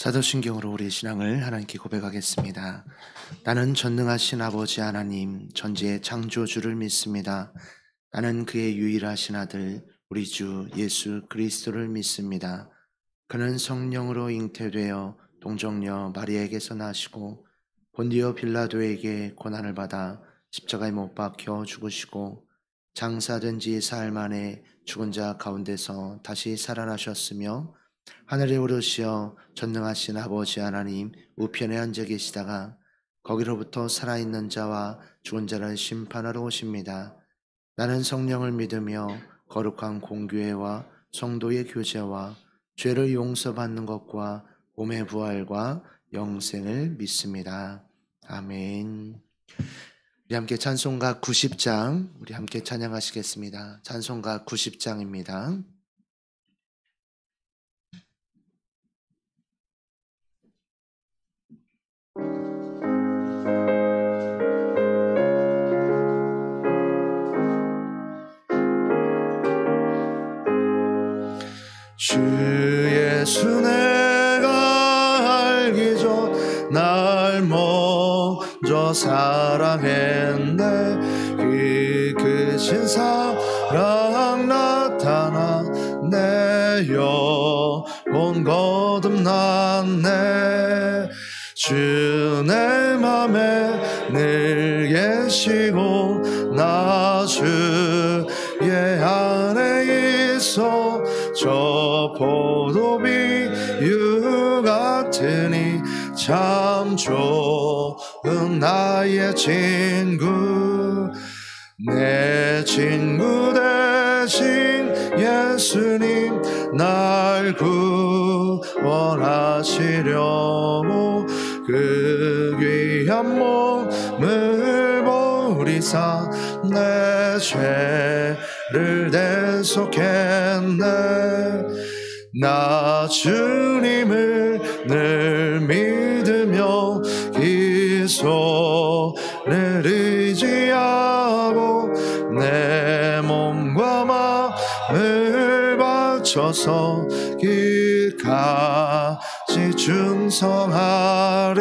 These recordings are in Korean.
사도신경으로 우리의 신앙을 하나님께 고백하겠습니다. 나는 전능하신 아버지 하나님 전지의 창조주를 믿습니다. 나는 그의 유일하신 아들 우리 주 예수 그리스도를 믿습니다. 그는 성령으로 잉태되어 동정녀 마리아에게서 나시고 본디오 빌라도에게 고난을 받아 십자가에 못 박혀 죽으시고 장사된 지 사흘 만에 죽은 자 가운데서 다시 살아나셨으며 하늘에 오르시어 전능하신 아버지 하나님 우편에 앉아 계시다가 거기로부터 살아있는 자와 죽은 자를 심판하러 오십니다. 나는 성령을 믿으며 거룩한 공교회와 성도의 교제와 죄를 용서받는 것과 몸의 부활과 영생을 믿습니다. 아멘. 우리 함께 찬송가 90장 우리 함께 찬양하시겠습니다. 찬송가 90장입니다. 주 예수 내가 알기 전 날 먼저 사랑했네. 그 크신 사랑 나타나 내 영혼 거듭났네. 주 내 맘에 늘 계시고 나 주의 안에 있어. 저 포도비유 같으니 참 좋은 나의 친구. 내 친구 대신 예수님 날 구원하시려고 그 귀한 몸을 버리사 내 죄를 대속했네. 나 주님을 늘 믿으며 기소를 의지하고 내 몸과 마음을 바쳐서 끝까지 충성하리.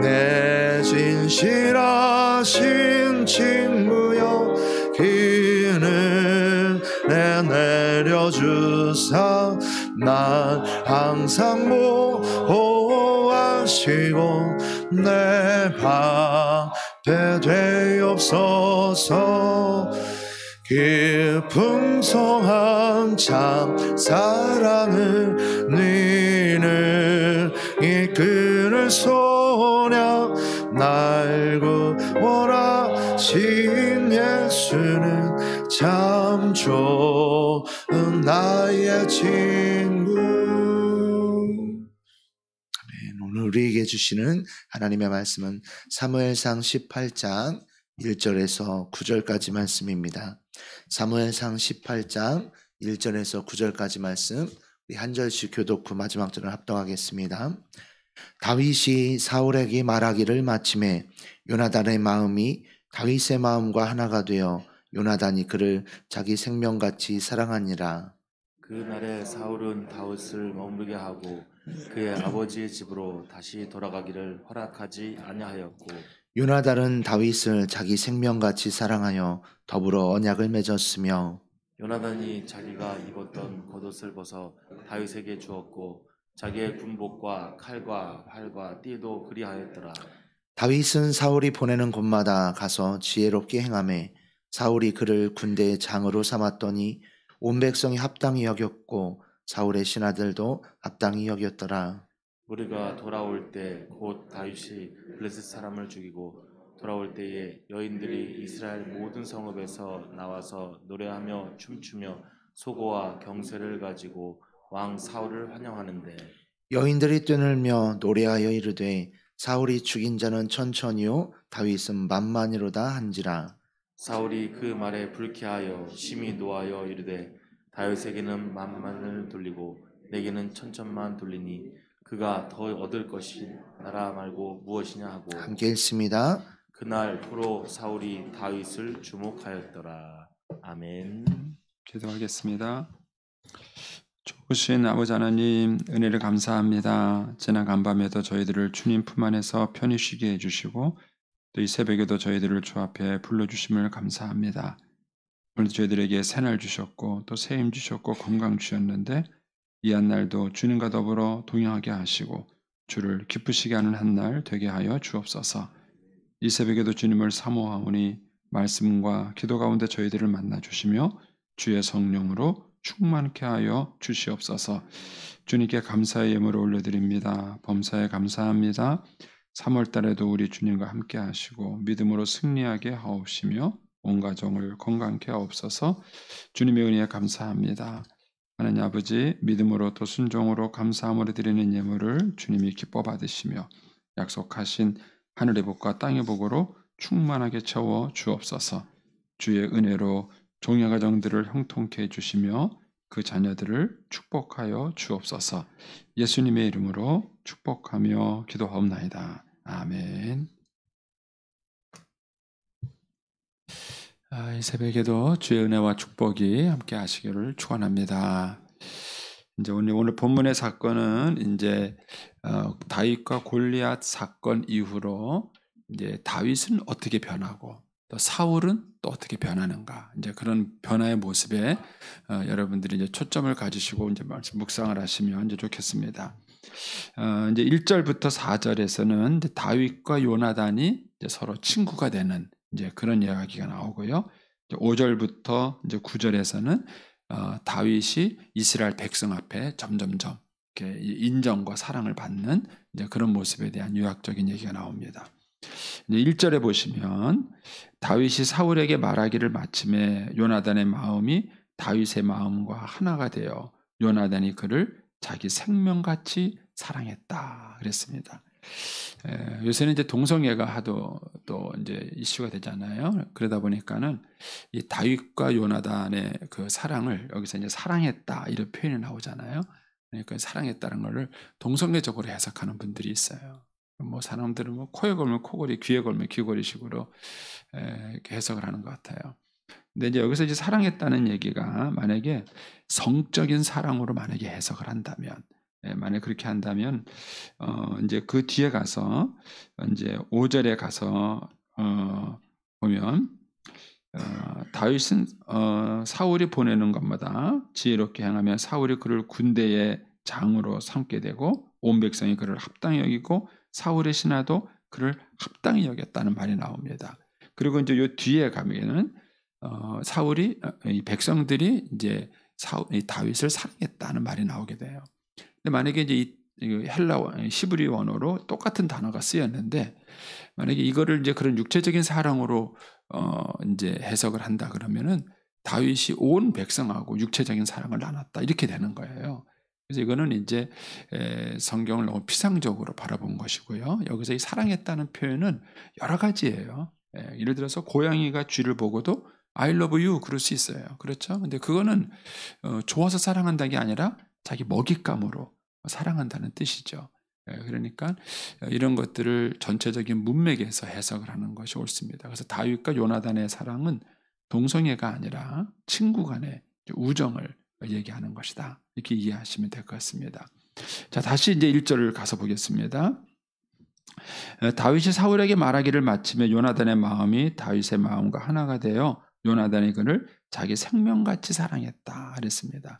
내 진실하신 친구여 기는 내 내려주사 난 항상 보호하시고 내 방패 되옵소서. 풍성한 참 사랑을 너희를 이끌을 소냐. 날 구원하신 예수는 참 좋은 나의 친구. 오늘 우리에게 주시는 하나님의 말씀은 사무엘상 18장 1절에서 9절까지 말씀입니다. 사무엘상 18장 1절에서 9절까지 말씀 우리 한 절씩 교독 후 마지막 절을 합독하겠습니다. 다윗이 사울에게 말하기를 마침에 요나단의 마음이 다윗의 마음과 하나가 되어 요나단이 그를 자기 생명같이 사랑하니라. 그날에 사울은 다윗을 머무르게 하고 그의 아버지의 집으로 다시 돌아가기를 허락하지 아니하였고 요나단은 다윗을 자기 생명같이 사랑하여 더불어 언약을 맺었으며 요나단이 자기가 입었던 겉옷을 벗어 다윗에게 주었고 자기의 군복과 칼과 활과 띠도 그리하였더라. 다윗은 사울이 보내는 곳마다 가서 지혜롭게 행하매 사울이 그를 군대의 장으로 삼았더니 온 백성이 합당히 여겼고 사울의 신하들도 합당히 여겼더라. 우리가 돌아올 때 곧 다윗이 블레셋 사람을 죽이고 돌아올 때에 여인들이 이스라엘 모든 성읍에서 나와서 노래하며 춤추며 소고와 경쇠를 가지고 왕 사울을 환영하는데 여인들이 뛰놀며 노래하여 이르되 사울이 죽인 자는 천천히요 다윗은 만만이로다 한지라. 사울이 그 말에 불쾌하여 심히 노하여 이르되 다윗에게는 만만을 돌리고 내게는 천천만 돌리니 그가 더 얻을 것이 나라 말고 무엇이냐 하고 함께 읽습니다. 그날 후로 사울이 다윗을 주목하였더라. 아멘. 기도하겠습니다. 좋으신 아버지 하나님, 은혜를 감사합니다. 지난 간밤에도 저희들을 주님 품 안에서 편히 쉬게 해주시고 또 이 새벽에도 저희들을 주 앞에 불러주심을 감사합니다. 오늘도 저희들에게 새날 주셨고 또 새힘 주셨고 건강 주셨는데 이 한날도 주님과 더불어 동행하게 하시고 주를 기쁘시게 하는 한날 되게 하여 주옵소서. 이 새벽에도 주님을 사모하오니 말씀과 기도 가운데 저희들을 만나 주시며 주의 성령으로 충만케 하여 주시옵소서. 주님께 감사의 예물을 올려드립니다. 범사에 감사합니다. 3월 달에도 우리 주님과 함께 하시고 믿음으로 승리하게 하옵시며 온 가정을 건강케 하옵소서. 주님의 은혜에 감사합니다. 하나님 아버지, 믿음으로 또 순종으로 감사함으로 드리는 예물을 주님이 기뻐 받으시며 약속하신 하늘의 복과 땅의 복으로 충만하게 채워 주옵소서. 주의 은혜로 종의 가정들을 형통케 해주시며 그 자녀들을 축복하여 주옵소서. 예수님의 이름으로 축복하며 기도하옵나이다. 아멘. 이 새벽에도 주의 은혜와 축복이 함께 하시기를 축원합니다. 이제 오늘 본문의 사건은 이제 다윗과 골리앗 사건 이후로 이제 다윗은 어떻게 변하고 또 사울은 또 어떻게 변하는가, 이제 그런 변화의 모습에 여러분들이 이제 초점을 가지시고 이제 말씀 묵상을 하시면 이제 좋겠습니다. 이제 1절부터 4절에서는 이제 다윗과 요나단이 이제 서로 친구가 되는 이제 그런 이야기가 나오고요. 5절부터 이제 9절에서는 다윗이 이스라엘 백성 앞에 점점점 이렇게 인정과 사랑을 받는 이제 그런 모습에 대한 유학적인 얘기가 나옵니다. 1절에 보시면 다윗이 사울에게 말하기를 마침에 요나단의 마음이 다윗의 마음과 하나가 되어 요나단이 그를 자기 생명같이 사랑했다 그랬습니다. 요새는 이제 동성애가 하도 또 이제 이슈가 되잖아요. 그러다 보니까는 이 다윗과 요나단의 그 사랑을 여기서 이제 사랑했다 이런 표현이 나오잖아요. 그러니까 사랑했다는 것을 동성애적으로 해석하는 분들이 있어요. 뭐 사람들은 뭐 코에 걸면 코걸이, 귀에 걸면 귀걸이식으로 이렇게 해석을 하는 것 같아요. 근데 이제 여기서 이제 사랑했다는 얘기가 만약에 성적인 사랑으로 만약에 해석을 한다면, 만약 그렇게 한다면, 이제 그 뒤에 가서 이제 5절에 가서 보면 다윗은 사울이 보내는 것마다 지혜롭게 행하며 사울이 그를 군대의 장으로 삼게 되고 온 백성이 그를 합당히 여기고 사울의 신하도 그를 합당히 여겼다는 말이 나옵니다. 그리고 이제 요 뒤에 가면은 사울이 이 백성들이 이제 다윗을 사랑했다는 말이 나오게 돼요. 근데 만약에 이제 이 헬라 히브리 원어로 똑같은 단어가 쓰였는데 만약에 이거를 이제 그런 육체적인 사랑으로 이제 해석을 한다 그러면은 다윗이 온 백성하고 육체적인 사랑을 나눴다 이렇게 되는 거예요. 그래서 이거는 이제 성경을 너무 피상적으로 바라본 것이고요. 여기서 이 사랑했다는 표현은 여러 가지예요. 예를 들어서 고양이가 쥐를 보고도 I love you 그럴 수 있어요. 그렇죠? 근데 그거는 좋아서 사랑한다는 게 아니라 자기 먹잇감으로 사랑한다는 뜻이죠. 그러니까 이런 것들을 전체적인 문맥에서 해석을 하는 것이 옳습니다. 그래서 다윗과 요나단의 사랑은 동성애가 아니라 친구 간의 우정을 얘기하는 것이다. 이렇게 이해하시면 될 것 같습니다. 자, 다시 이제 1절을 가서 보겠습니다. 다윗이 사울에게 말하기를 마침에 요나단의 마음이 다윗의 마음과 하나가 되어 요나단이 그를 자기 생명같이 사랑했다 그랬습니다.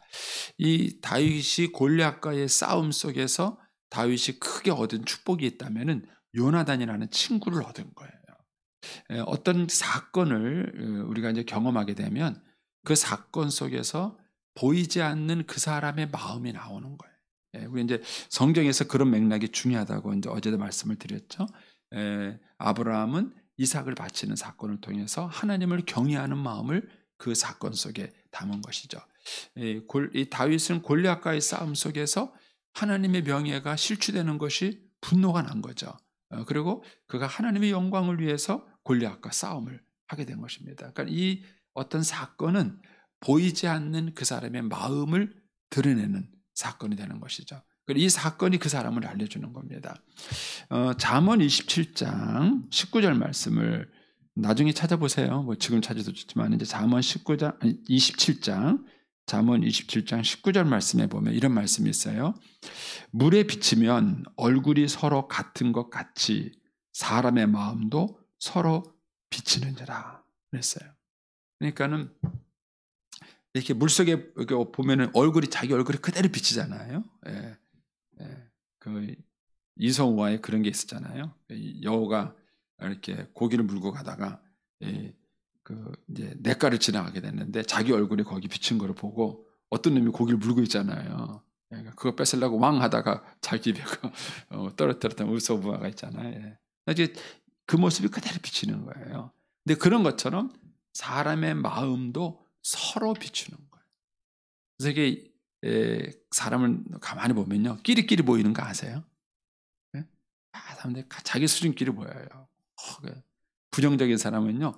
이 다윗이 골리앗과의 싸움 속에서 다윗이 크게 얻은 축복이 있다면은 요나단이라는 친구를 얻은 거예요. 어떤 사건을 우리가 이제 경험하게 되면 그 사건 속에서 보이지 않는 그 사람의 마음이 나오는 거예요. 우리 이제 성경에서 그런 맥락이 중요하다고 이제 어제도 말씀을 드렸죠. 아브라함은 이삭을 바치는 사건을 통해서 하나님을 경외하는 마음을 그 사건 속에 담은 것이죠. 이 다윗은 골리앗과의 싸움 속에서 하나님의 명예가 실추되는 것이 분노가 난 거죠. 그리고 그가 하나님의 영광을 위해서 골리앗과 싸움을 하게 된 것입니다. 그러니까 이 어떤 사건은 보이지 않는 그 사람의 마음을 드러내는 사건이 되는 것이죠. 이 사건이 그 사람을 알려주는 겁니다. 잠언 27장 19절 말씀을 나중에 찾아보세요. 뭐 지금 찾아도 좋지만 이제 잠언 27장 잠언 27장 19절 말씀에 보면 이런 말씀이 있어요. 물에 비치면 얼굴이 서로 같은 것 같이 사람의 마음도 서로 비치느니라 그랬어요. 그러니까는 이렇게 물속에 이렇게 보면은 자기 얼굴이 그대로 비치잖아요. 예, 예. 그 이성우와의 그런 게 있었잖아요. 여우가 이렇게 고기를 물고 가다가 이제 냇가를 지나가게 됐는데 자기 얼굴이 거기 비친 거를 보고 어떤 놈이 고기를 물고 있잖아요. 그거 뺏으려고 왕 하다가 자기 배가 떨어뜨렸던 의소부화가 있잖아요. 이제 그 모습이 그대로 비치는 거예요. 근데 그런 것처럼 사람의 마음도 서로 비추는 거예요. 그래서 이게 사람을 가만히 보면요, 끼리끼리 보이는 거 아세요? 사람들이 자기 수준끼리 보여요. 부정적인 사람은요,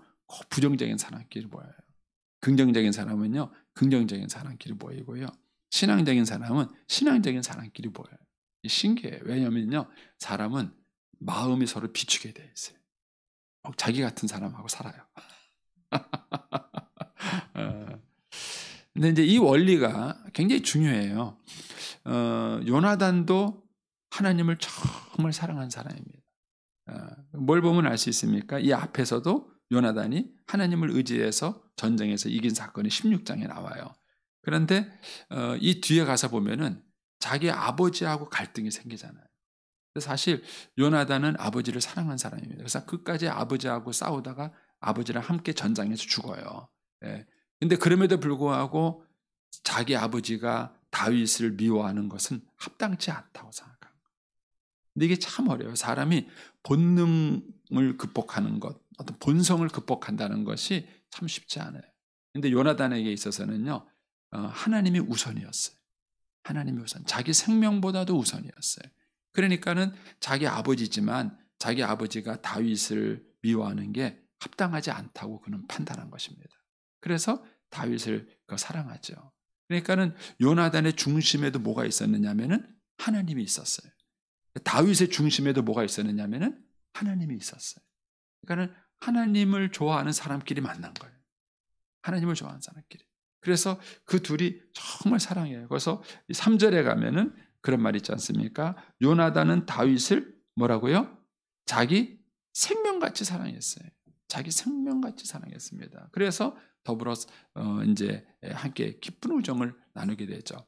부정적인 사람끼리 보여요. 긍정적인 사람은요, 긍정적인 사람끼리 보이고요. 신앙적인 사람은 신앙적인 사람끼리 보여요. 신기해요. 왜냐면요, 사람은 마음이 서로 비추게 돼 있어요. 자기 같은 사람하고 살아요. 근데 이제 이 원리가 굉장히 중요해요. 요나단도 하나님을 정말 사랑한 사람입니다. 뭘 보면 알 수 있습니까? 이 앞에서도 요나단이 하나님을 의지해서 전쟁에서 이긴 사건이 16장에 나와요. 그런데 이 뒤에 가서 보면은 자기 아버지하고 갈등이 생기잖아요. 사실 요나단은 아버지를 사랑한 사람입니다. 그래서 끝까지 아버지하고 싸우다가 아버지랑 함께 전장에서 죽어요. 근데 그럼에도 불구하고 자기 아버지가 다윗을 미워하는 것은 합당치 않다고 생각합니다. 근데 이게 참 어려워요. 사람이 본능을 극복하는 것, 어떤 본성을 극복한다는 것이 참 쉽지 않아요. 근데 요나단에게 있어서는요, 하나님이 우선이었어요. 하나님이 우선, 자기 생명보다도 우선이었어요. 그러니까는 자기 아버지지만 자기 아버지가 다윗을 미워하는 게 합당하지 않다고 그는 판단한 것입니다. 그래서 다윗을 사랑하죠. 그러니까는 요나단의 중심에도 뭐가 있었느냐면은 하나님이 있었어요. 다윗의 중심에도 뭐가 있었느냐면은 하나님이 있었어요. 그러니까는 하나님을 좋아하는 사람끼리 만난 거예요. 하나님을 좋아하는 사람끼리. 그래서 그 둘이 정말 사랑해요. 그래서 3절에 가면은 그런 말 있지 않습니까? 요나단은 다윗을 뭐라고요? 자기 생명같이 사랑했어요. 자기 생명같이 사랑했습니다. 그래서 더불어 이제 함께 깊은 우정을 나누게 되죠.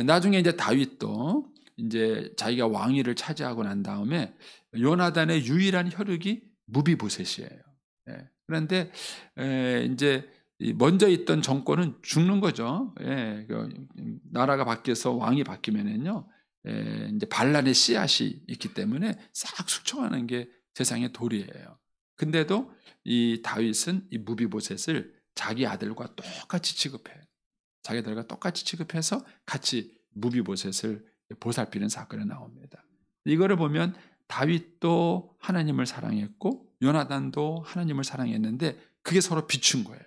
나중에 이제 다윗도 이제 자기가 왕위를 차지하고 난 다음에 요나단의 유일한 혈육이 무비보셋이에요. 그런데 이제 먼저 있던 정권은 죽는 거죠. 나라가 바뀌어서 왕이 바뀌면은요, 이제 반란의 씨앗이 있기 때문에 싹 숙청하는 게 세상의 도리예요. 근데도 이 다윗은 이 무비보셋을 자기 아들과 똑같이 취급해요. 자기 아들과 똑같이 취급해서 같이 무비보셋을 보살피는 사건이 나옵니다. 이거를 보면 다윗도 하나님을 사랑했고 요나단도 하나님을 사랑했는데 그게 서로 비춘 거예요.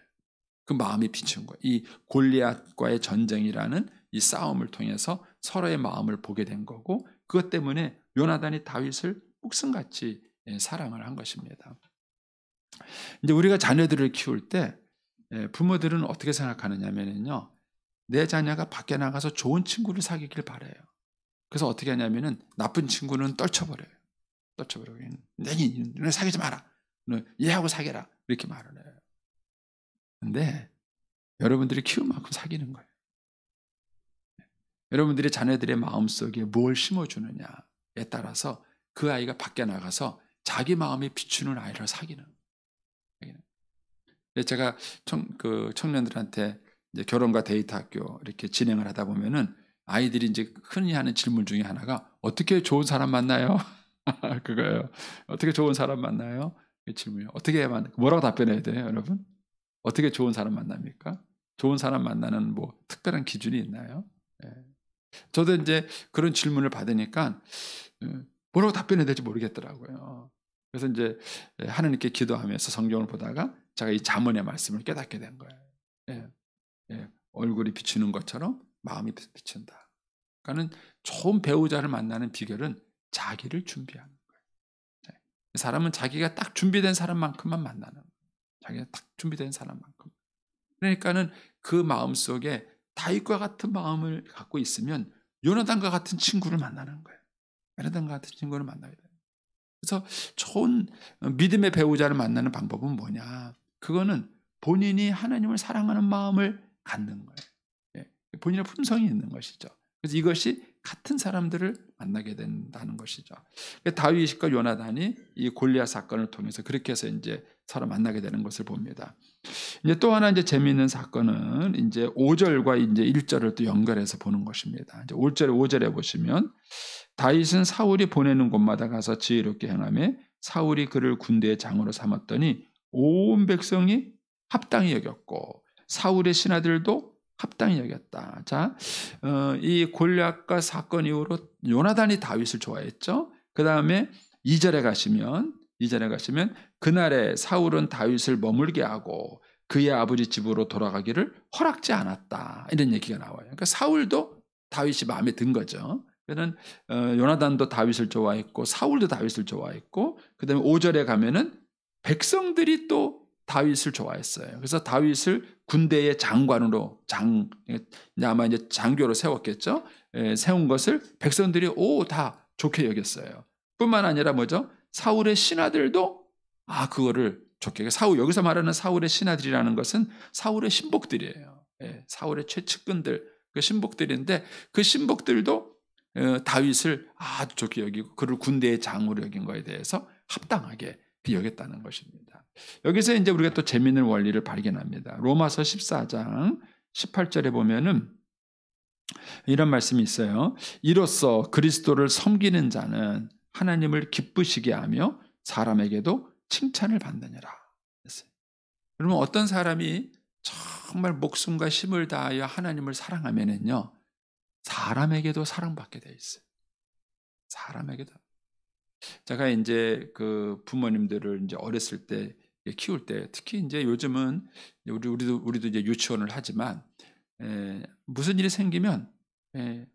그 마음이 비춘 거예요. 이 골리앗과의 전쟁이라는 이 싸움을 통해서 서로의 마음을 보게 된 거고 그것 때문에 요나단이 다윗을 목숨같이 사랑을 한 것입니다. 이제 우리가 자녀들을 키울 때 부모들은 어떻게 생각하느냐면요, 내 자녀가 밖에 나가서 좋은 친구를 사귀길 바라요. 그래서 어떻게 하냐면은 나쁜 친구는 떨쳐버려요. 떨쳐버려요. 너네 사귀지 마라. 너 얘하고 사귀라. 이렇게 말을 해요. 근데 여러분들이 키운 만큼 사귀는 거예요. 여러분들이 자녀들의 마음속에 뭘 심어주느냐에 따라서 그 아이가 밖에 나가서 자기 마음에 비추는 아이를 사귀는 거예요. 제가 청년들한테 이제 결혼과 데이트 학교 이렇게 진행을 하다 보면은 아이들이 이제 흔히 하는 질문 중에 하나가 어떻게 좋은 사람 만나요? 그거예요. 어떻게 좋은 사람 만나요? 그 질문이요. 어떻게 뭐라고 답변해야 돼요, 여러분? 어떻게 좋은 사람 만납니까? 좋은 사람 만나는 뭐 특별한 기준이 있나요? 저도 이제 그런 질문을 받으니까 뭐라고 답변해야 될지 모르겠더라고요. 그래서 이제 하나님께 기도하면서 성경을 보다가 제가 이 잠언의 말씀을 깨닫게 된 거예요. 얼굴이 비추는 것처럼 마음이 비춘다. 그러니까는 좋은 배우자를 만나는 비결은 자기를 준비하는 거예요. 사람은 자기가 딱 준비된 사람만큼만 만나는 거예요. 자기가 딱 준비된 사람만큼. 그러니까는 그 마음 속에 다윗과 같은 마음을 갖고 있으면 요나단과 같은 친구를 만나는 거예요. 요나단과 같은 친구를 만나야 돼요. 그래서 좋은 믿음의 배우자를 만나는 방법은 뭐냐? 그거는 본인이 하나님을 사랑하는 마음을 갖는 거예요. 예, 본인의 품성이 있는 것이죠. 그래서 이것이 같은 사람들을 만나게 된다는 것이죠. 다윗과 요나단이 이 골리앗 사건을 통해서 그렇게 해서 이제 서로 만나게 되는 것을 봅니다. 이제 또 하나 이제 재미있는 사건은 이제 5절과 이제 1절을 또 연결해서 보는 것입니다. 이제 5절에 보시면 다윗은 사울이 보내는 곳마다 가서 지혜롭게 행하며 사울이 그를 군대의 장으로 삼았더니 온 백성이 합당히 여겼고 사울의 신하들도 합당히 여겼다. 자, 이 골리앗과 사건 이후로 요나단이 다윗을 좋아했죠. 그 다음에 2절에 가시면 그날에 사울은 다윗을 머물게 하고 그의 아버지 집으로 돌아가기를 허락지 않았다. 이런 얘기가 나와요. 그러니까 사울도 다윗이 마음에 든 거죠. 그는 요나단도 다윗을 좋아했고 사울도 다윗을 좋아했고 그 다음에 5절에 가면은 백성들이 또 다윗을 좋아했어요. 그래서 다윗을 군대의 장관으로 아마 이제 장교로 세웠겠죠. 세운 것을 백성들이 다 좋게 여겼어요. 뿐만 아니라 뭐죠? 사울의 신하들도 그거를 좋게. 여기서 말하는 사울의 신하들이라는 것은 사울의 신복들이에요. 사울의 최측근들, 그 신복들인데 그 신복들도 다윗을 아주 좋게 여기고 그를 군대의 장으로 여긴 거에 대해서 합당하게 여겼다는 것입니다. 여기서 이제 우리가 또 재미있는 원리를 발견합니다. 로마서 14장 18절에 보면은 이런 말씀이 있어요. 이로써 그리스도를 섬기는 자는 하나님을 기쁘시게 하며 사람에게도 칭찬을 받느니라. 그러면 어떤 사람이 정말 목숨과 힘을 다하여 하나님을 사랑하면은요, 사람에게도 사랑받게 돼 있어요. 사람에게도. 제가 이제 그 부모님들을 이제 어렸을 때 키울 때, 특히 이제 요즘은 우리도 이제 유치원을 하지만 무슨 일이 생기면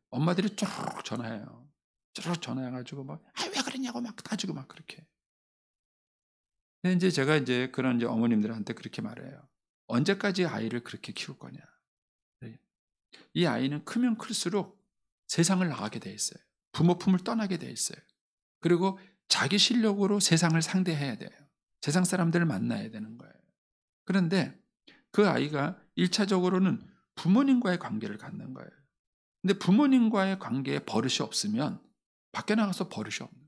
엄마들이 쭉 전화해요. 쭉 전화해가지고 막 왜 그러냐고 막 따지고 막 그렇게. 근데 이제 제가 이제 그런 이제 어머님들한테 그렇게 말해요. 언제까지 아이를 그렇게 키울 거냐? 이 아이는 크면 클수록 세상을 나가게 돼 있어요. 부모 품을 떠나게 돼 있어요. 그리고 자기 실력으로 세상을 상대해야 돼요. 세상 사람들을 만나야 되는 거예요. 그런데 그 아이가 1차적으로는 부모님과의 관계를 갖는 거예요. 근데 부모님과의 관계에 버릇이 없으면 밖에 나가서 버릇이 없는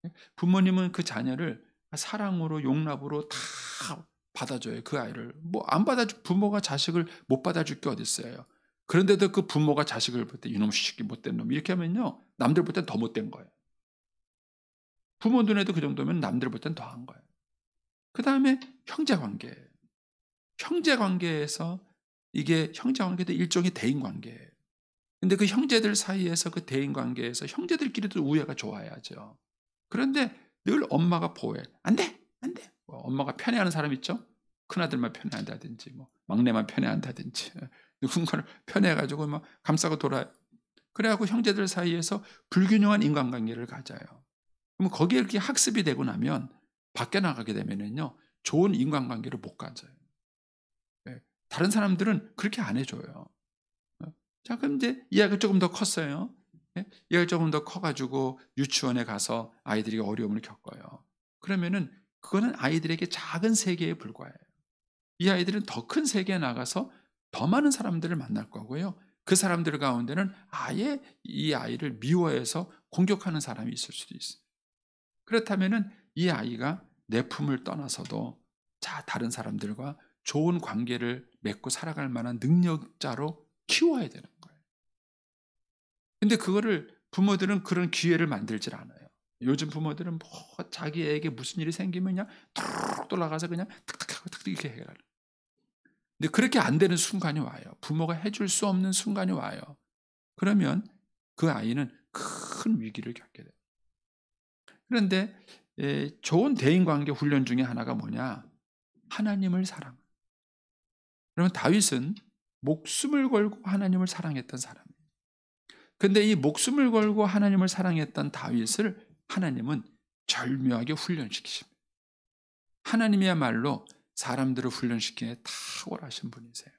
거예요. 부모님은 그 자녀를 사랑으로 용납으로 다 받아줘요. 그 아이를. 뭐 안 받아줄, 부모가 자식을 못 받아줄 게 어디 있어요. 그런데도 그 부모가 자식을 볼 때 이놈 시키 못된 놈 이렇게 하면요, 남들 볼 땐 더 못된 거예요. 부모 눈에도 그 정도면 남들 볼 땐 더한 거예요. 그 다음에 형제관계. 형제관계에서 이게 형제관계도 일종의 대인관계예요. 근데 그 형제들 사이에서 그 대인관계에서 형제들끼리도 우애가 좋아야죠. 그런데 늘 엄마가 보호해. 안 돼! 안 돼! 엄마가 편애하는 사람 있죠? 큰아들만 편애한다든지 뭐 막내만 편애한다든지 누군가를 편애해가지고 막 감싸고 돌아요. 그래갖고 형제들 사이에서 불균형한 인간관계를 가져요. 그럼 거기에 이렇게 학습이 되고 나면 밖에 나가게 되면은요, 좋은 인간관계를 못 가져요. 다른 사람들은 그렇게 안 해줘요. 자, 그럼 이제 이야기가 조금 더 컸어요. 이야기가 조금 더 커가지고 유치원에 가서 아이들이 어려움을 겪어요. 그러면은 그거는 아이들에게 작은 세계에 불과해요. 이 아이들은 더 큰 세계에 나가서 더 많은 사람들을 만날 거고요. 그 사람들 가운데는 아예 이 아이를 미워해서 공격하는 사람이 있을 수도 있어요. 그렇다면은 이 아이가 내 품을 떠나서도 다른 사람들과 좋은 관계를 맺고 살아갈 만한 능력자로 키워야 되는 거예요. 근데 그거를 부모들은 그런 기회를 만들질 않아요. 요즘 부모들은 뭐 자기 애에게 무슨 일이 생기면 그냥 툭 돌아가서 그냥 탁탁하고 탁 이렇게 해결하는. 근데 그렇게 안 되는 순간이 와요. 부모가 해줄 수 없는 순간이 와요. 그러면 그 아이는 큰 위기를 겪게 돼요. 그런데 좋은 대인관계 훈련 중에 하나가 뭐냐? 하나님을 사랑. 그러면 다윗은 목숨을 걸고 하나님을 사랑했던 사람이에요. 근데 이 목숨을 걸고 하나님을 사랑했던 다윗을 하나님은 절묘하게 훈련시키십니다. 하나님이야말로 사람들을 훈련시키기에 탁월하신 분이세요.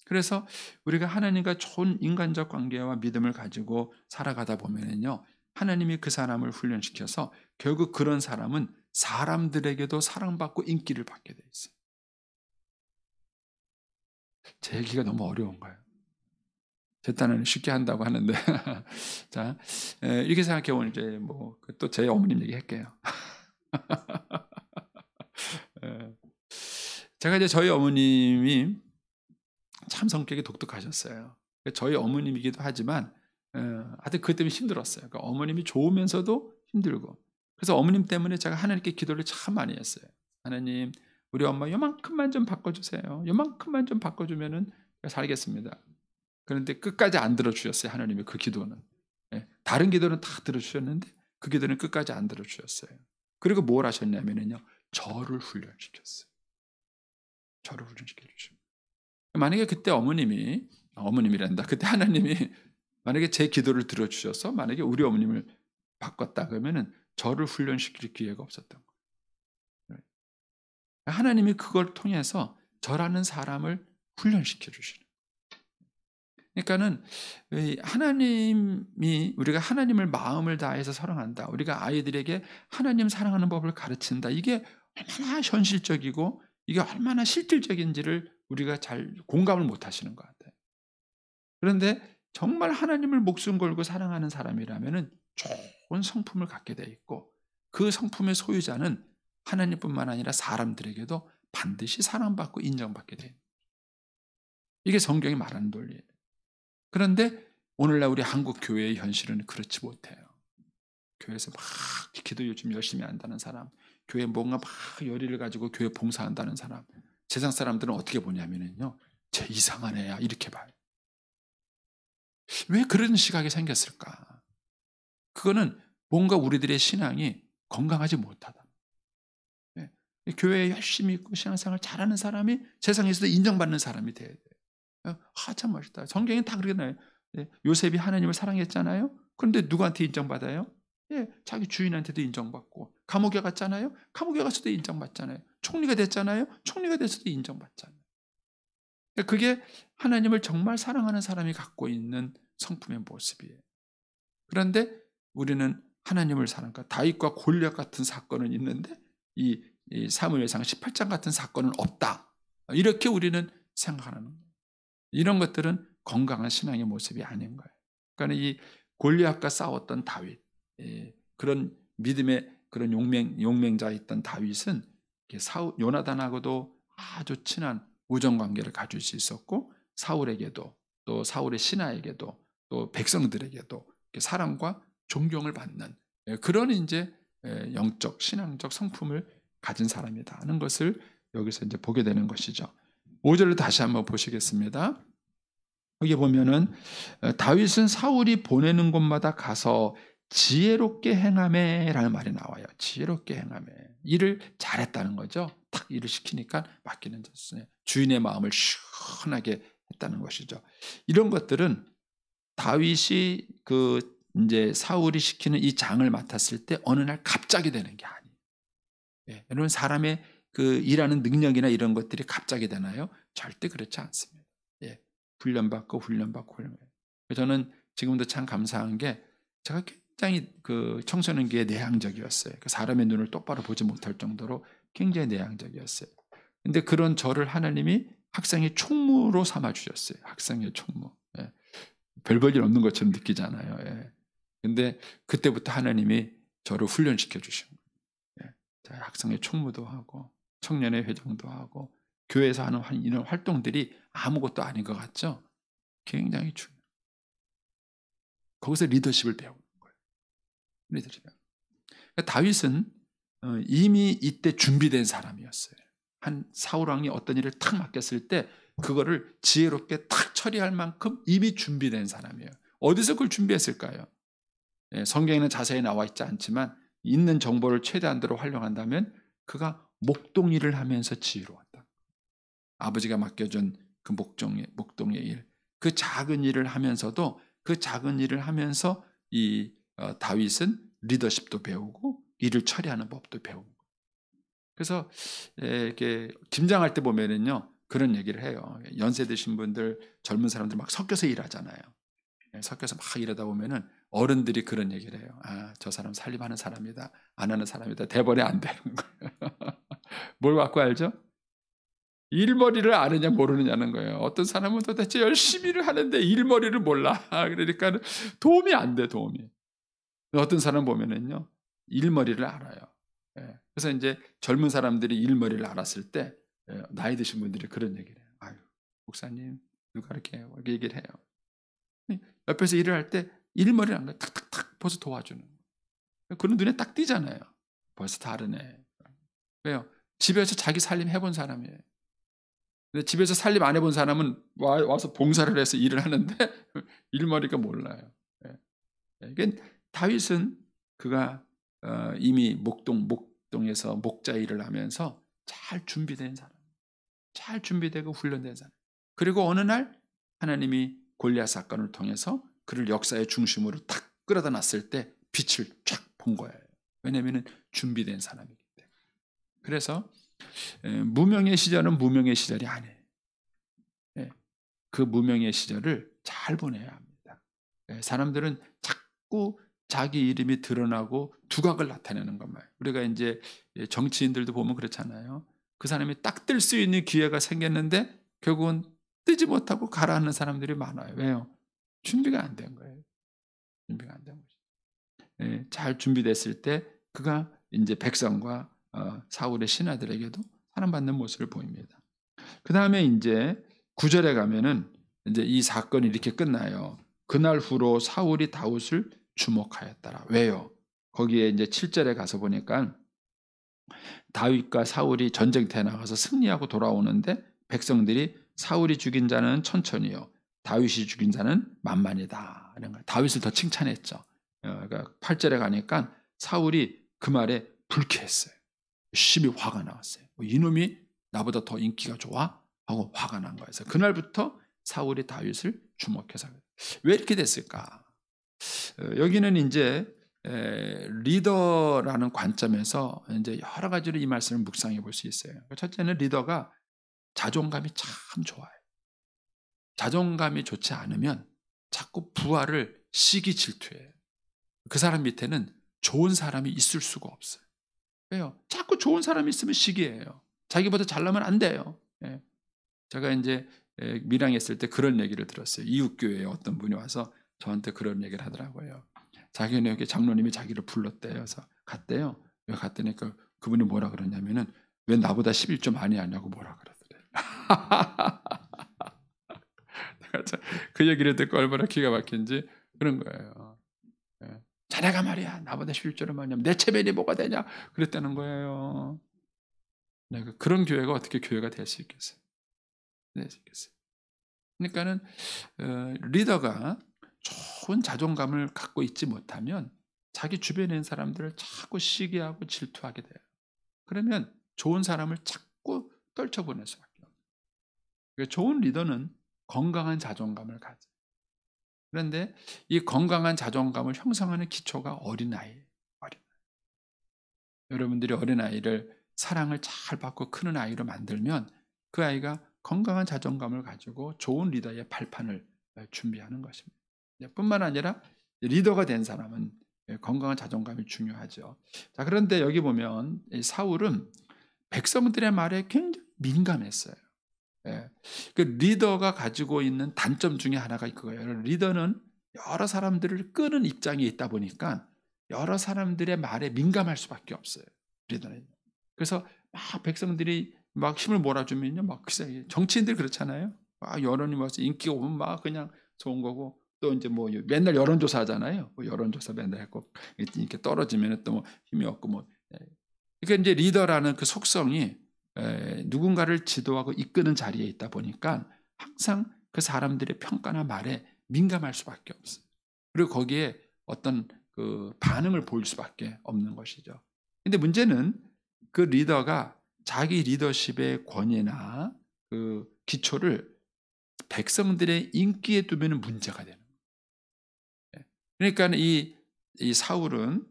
그래서 우리가 하나님과 좋은 인간적 관계와 믿음을 가지고 살아가다 보면은요, 하나님이 그 사람을 훈련시켜서 결국 그런 사람은 사람들에게도 사랑받고 인기를 받게 돼 있어요. 제 얘기가 너무 어려운가요? 제 딴에는 쉽게 한다고 하는데 자, 이렇게 생각해 보면 이제 뭐 또 제 어머님 얘기할게요. 제가 이제 저희 어머님이 참 성격이 독특하셨어요. 저희 어머님이기도 하지만 하여튼 그것 때문에 힘들었어요. 그러니까 어머님이 좋으면서도 힘들고, 그래서 어머님 때문에 제가 하나님께 기도를 참 많이 했어요. 하나님, 우리 엄마 요만큼만 좀 바꿔주세요. 요만큼만 좀 바꿔주면은 살겠습니다. 그런데 끝까지 안 들어주셨어요. 하나님의 그 기도는. 다른 기도는 다 들어주셨는데 그 기도는 끝까지 안 들어주셨어요. 그리고 뭘 하셨냐면요, 저를 훈련시켰어요. 저를 훈련시켜 주시고, 만약에 그때 어머님이란다. 그때 하나님이 만약에 제 기도를 들어주셔서 만약에 우리 어머님을 바꿨다 그러면은 저를 훈련시킬 기회가 없었던 거예요. 하나님이 그걸 통해서 저라는 사람을 훈련시켜 주시는. 그러니까는 하나님이, 우리가 하나님을 마음을 다해서 사랑한다, 우리가 아이들에게 하나님 사랑하는 법을 가르친다, 이게 얼마나 현실적이고 이게 얼마나 실질적인지를 우리가 잘 공감을 못 하시는 것 같아요. 그런데 정말 하나님을 목숨 걸고 사랑하는 사람이라면은 좋은 성품을 갖게 돼 있고, 그 성품의 소유자는 하나님뿐만 아니라 사람들에게도 반드시 사랑받고 인정받게 돼요. 이게 성경이 말하는 논리예요. 그런데 오늘날 우리 한국 교회의 현실은 그렇지 못해요. 교회에서 막 기도 요즘 열심히 한다는 사람, 교회 뭔가 막 열의를 가지고 교회 봉사한다는 사람, 세상 사람들은 어떻게 보냐면요, 쟤 이상한 애야 이렇게 봐요. 왜 그런 시각이 생겼을까? 그거는 뭔가 우리들의 신앙이 건강하지 못하다. 교회에 열심히 있고 신앙생활 잘하는 사람이 세상에서도 인정받는 사람이 돼야 돼요. 참 멋있다. 성경에 다 그렇게 나와요. 요셉이 하나님을 사랑했잖아요. 그런데 누구한테 인정받아요? 자기 주인한테도 인정받고, 감옥에 갔잖아요. 감옥에 가서도 인정받잖아요. 총리가 됐잖아요. 총리가 돼서도 인정받잖아요. 그게 하나님을 정말 사랑하는 사람이 갖고 있는 성품의 모습이에요. 그런데 우리는 하나님을 사랑하니까 다윗과 골리앗 같은 사건은 있는데 이 사무엘상 18장 같은 사건은 없다, 이렇게 우리는 생각하는 거예요. 이런 것들은 건강한 신앙의 모습이 아닌 거예요. 그러니까 이 골리앗과 싸웠던 다윗, 그런 믿음의 그런 용맹자였던 다윗은 요나단하고도 아주 친한 우정관계를 가질 수 있었고, 사울에게도, 또 사울의 신하에게도, 또 백성들에게도 사랑과 존경을 받는 그런 이제 영적 신앙적 성품을 가진 사람이다 하는 것을 여기서 이제 보게 되는 것이죠. 5절을 다시 한번 보시겠습니다. 여기 보면은 다윗은 사울이 보내는 곳마다 가서 지혜롭게 행하매라는 말이 나와요. 지혜롭게 행하매. 일을 잘했다는 거죠. 딱 일을 시키니까 맡기는 주인의 마음을 시원하게 했다는 것이죠. 이런 것들은 다윗이 이제 사울이 시키는 이 장을 맡았을 때 어느 날 갑자기 되는 게 아니에요. 여러분, 사람의 일하는 능력이나 이런 것들이 갑자기 되나요? 절대 그렇지 않습니다. 훈련받고. 저는 지금도 참 감사한 게, 제가 굉장히 청소년기에 내향적이었어요. 사람의 눈을 똑바로 보지 못할 정도로 굉장히 내향적이었어요. 근데 그런 저를 하나님이 학생의 총무로 삼아 주셨어요. 학생의 총무. 별 볼 일 없는 것처럼 느끼잖아요. 근데 그때부터 하나님이 저를 훈련시켜 주신 거예요. 학생의 총무도 하고 청년의 회장도 하고 교회에서 하는 이런 활동들이 아무것도 아닌 것 같죠? 굉장히 중요해요. 거기서 리더십을 배우는 거예요. 리더십. 다윗은 이미 이때 준비된 사람이었어요. 한 사울 왕이 어떤 일을 탁 맡겼을 때 그거를 지혜롭게 탁 처리할 만큼 이미 준비된 사람이에요. 어디서 그걸 준비했을까요? 성경에는 자세히 나와 있지 않지만 있는 정보를 최대한대로 활용한다면 그가 목동일을 하면서 지혜로웠다. 아버지가 맡겨준 그 목동의 일, 그 작은 일을 하면서도 그 작은 일을 하면서 이 다윗은 리더십도 배우고 일을 처리하는 법도 배우고. 그래서 이렇게 김장할 때 보면은요, 그런 얘기를 해요. 연세 드신 분들, 젊은 사람들 막 섞여서 일하잖아요. 섞여서 막 일하다 보면은 어른들이 그런 얘기를 해요. 아, 저 사람 살림하는 사람이다. 안 하는 사람이다. 대번에 안 되는 거예요. 뭘 갖고 알죠? 일머리를 아느냐 모르느냐는 거예요. 어떤 사람은 도대체 열심히 일을 하는데 일머리를 몰라. 그러니까 도움이 안 돼, 도움이. 어떤 사람 보면은요, 일머리를 알아요. 그래서 이제 젊은 사람들이 일머리를 알았을 때 나이 드신 분들이 그런 얘기를 해요. 아유, 목사님 누가 이렇게 해요? 이렇게 얘기를 해요. 옆에서 일을 할 때 일머리를 안 가요. 탁탁탁 벌써 도와주는 거예요. 그런 눈에 딱 띄잖아요. 벌써 다르네. 왜요? 집에서 자기 살림 해본 사람이에요. 근데 집에서 살림 안 해본 사람은 와서 봉사를 해서 일을 하는데 일머리가 몰라요. 이게 다윗은 그가 이미 목동에서 목자 일을 하면서 잘 준비된 사람, 잘 준비되고 훈련된 사람. 그리고 어느 날 하나님이 골리앗 사건을 통해서 그를 역사의 중심으로 탁 끌어다 놨을 때 빛을 쫙 본 거예요. 왜냐하면 준비된 사람이기 때문에. 그래서 무명의 시절은 무명의 시절이 아니에요. 그 무명의 시절을 잘 보내야 합니다. 사람들은 자꾸 자기 이름이 드러나고 두각을 나타내는 것만. 우리가 이제 정치인들도 보면 그렇잖아요. 그 사람이 딱 뜰 수 있는 기회가 생겼는데 결국은 뜨지 못하고 가라앉는 사람들이 많아요. 왜요? 준비가 안 된 거예요. 준비가 안 된 거죠. 잘 준비됐을 때 그가 이제 백성과 사울의 신하들에게도 사랑받는 모습을 보입니다. 그 다음에 이제 9절에 가면은 이제 이 사건이 이렇게 끝나요. 그날 후로 사울이 다윗을 주목하였더라. 왜요? 거기에 이제 7절에 가서 보니까 다윗과 사울이 전쟁터에 나가서 승리하고 돌아오는데 백성들이 사울이 죽인 자는 천천히요, 다윗이 죽인 자는 만만이다. 이런 걸 다윗을 더 칭찬했죠. 그러니까 8절에 가니까 사울이 그 말에 불쾌했어요. 심히 화가 나왔어요. 이놈이 나보다 더 인기가 좋아? 하고 화가 난 거예요. 그래서 그날부터 사울이 다윗을 주목해서. 왜 이렇게 됐을까? 여기는 이제 리더라는 관점에서 이제 여러 가지로 이 말씀을 묵상해 볼 수 있어요. 첫째는 리더가 자존감이 참 좋아요. 자존감이 좋지 않으면 자꾸 부하를 시기 질투해요. 그 사람 밑에는 좋은 사람이 있을 수가 없어요. 왜요? 자꾸 좋은 사람이 있으면 시기해요. 자기보다 잘나면 안 돼요. 제가 이제 밀양에 있을 때 그런 얘기를 들었어요. 이웃교회에 어떤 분이 와서 저한테 그런 얘기를 하더라고요. 자기는 여기 장로님이 자기를 불렀대요. 그래서 갔대요. 왜 갔더니 그분이 뭐라 그러냐면은 왜 나보다 11조 많이 하냐고 뭐라 그러더래요. 그 얘기를 듣고 얼마나 기가 막힌지 그런 거예요. 자네가 말이야 나보다 11조를 많이 하면 내 체면이 뭐가 되냐 그랬다는 거예요. 그런 교회가 어떻게 교회가 될 수 있겠어요? 그러니까는 리더가 좋은 자존감을 갖고 있지 못하면 자기 주변에 있는 사람들을 자꾸 시기하고 질투하게 돼요. 그러면 좋은 사람을 자꾸 떨쳐보낼 수밖에 없어요. 좋은 리더는 건강한 자존감을 가져요. 그런데 이 건강한 자존감을 형성하는 기초가 어린아이예요. 여러분들이 어린아이를 사랑을 잘 받고 크는 아이로 만들면 그 아이가 건강한 자존감을 가지고 좋은 리더의 발판을 준비하는 것입니다. 뿐만 아니라 리더가 된 사람은 건강한 자존감이 중요하죠. 자, 그런데 여기 보면 사울은 백성들의 말에 굉장히 민감했어요. 그 리더가 가지고 있는 단점 중에 하나가 그거예요. 리더는 여러 사람들을 끄는 입장에 있다 보니까 여러 사람들의 말에 민감할 수밖에 없어요. 리더는. 그래서 막 백성들이 막 힘을 몰아주면요, 막 글쎄 정치인들 그렇잖아요. 여론이 와서 인기가 오면 막 그냥 좋은 거고, 또 이제 뭐 맨날 여론조사 하잖아요. 뭐 여론조사 맨날 했고 이렇게 떨어지면 또 뭐 힘이 없고 뭐. 그러니까 이제 리더라는 그 속성이 누군가를 지도하고 이끄는 자리에 있다 보니까 항상 그 사람들의 평가나 말에 민감할 수밖에 없어요. 그리고 거기에 어떤 그 반응을 보일 수밖에 없는 것이죠. 근데 문제는 그 리더가 자기 리더십의 권위나 그 기초를 백성들의 인기에 두면 문제가 되는 거예요. 그러니까 이 사울은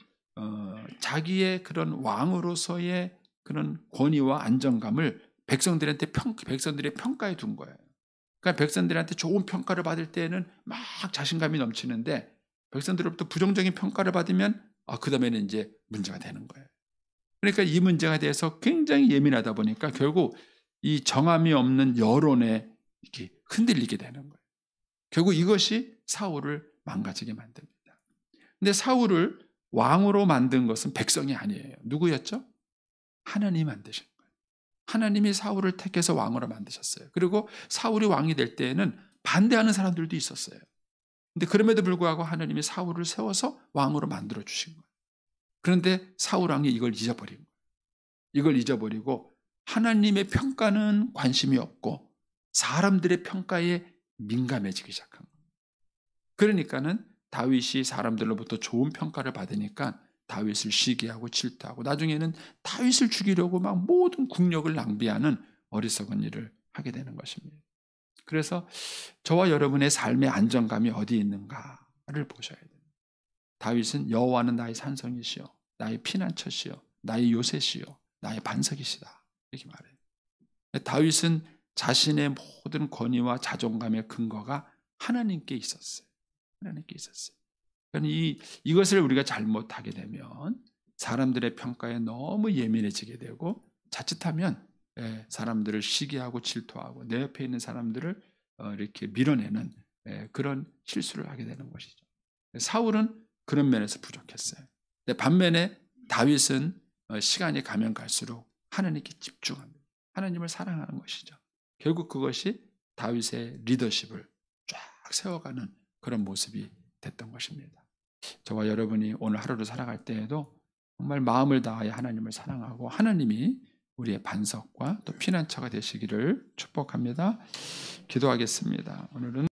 자기의 그런 왕으로서의 그런 권위와 안정감을 백성들의 평가에 둔 거예요. 그러니까 백성들한테 좋은 평가를 받을 때에는 막 자신감이 넘치는데 백성들로부터 부정적인 평가를 받으면 그 다음에는 이제 문제가 되는 거예요. 그러니까 이 문제가 돼서 굉장히 예민하다 보니까 결국 이 정함이 없는 여론에 이렇게 흔들리게 되는 거예요. 결국 이것이 사울을 망가지게 만듭니다. 근데 사울을 왕으로 만든 것은 백성이 아니에요. 누구였죠? 하나님이 만드신 거예요. 하나님이 사울을 택해서 왕으로 만드셨어요. 그리고 사울이 왕이 될 때에는 반대하는 사람들도 있었어요. 근데 그럼에도 불구하고 하나님이 사울을 세워서 왕으로 만들어 주신 거예요. 그런데 사울 왕이 이걸 잊어버린 거예요. 이걸 잊어버리고 하나님의 평가는 관심이 없고 사람들의 평가에 민감해지기 시작한 거예요. 그러니까는 다윗이 사람들로부터 좋은 평가를 받으니까 다윗을 시기하고 질투하고 나중에는 다윗을 죽이려고 막 모든 국력을 낭비하는 어리석은 일을 하게 되는 것입니다. 그래서 저와 여러분의 삶의 안정감이 어디 있는가를 보셔야 돼요. 다윗은 여호와는 나의 산성이시여 나의 피난처시여 나의 요새시여 나의 반석이시다 이렇게 말해요. 다윗은 자신의 모든 권위와 자존감의 근거가 하나님께 있었어요. 하나님께 있었어요. 그러니까 이것을 우리가 잘못하게 되면 사람들의 평가에 너무 예민해지게 되고 자칫하면 사람들을 시기하고 질투하고 내 옆에 있는 사람들을 이렇게 밀어내는 그런 실수를 하게 되는 것이죠. 사울은 그런 면에서 부족했어요. 반면에 다윗은 시간이 가면 갈수록 하나님께 집중합니다. 하나님을 사랑하는 것이죠. 결국 그것이 다윗의 리더십을 쫙 세워가는 그런 모습이 됐던 것입니다. 저와 여러분이 오늘 하루를 살아갈 때에도 정말 마음을 다하여 하나님을 사랑하고 하나님이 우리의 반석과 또 피난처가 되시기를 축복합니다. 기도하겠습니다. 오늘은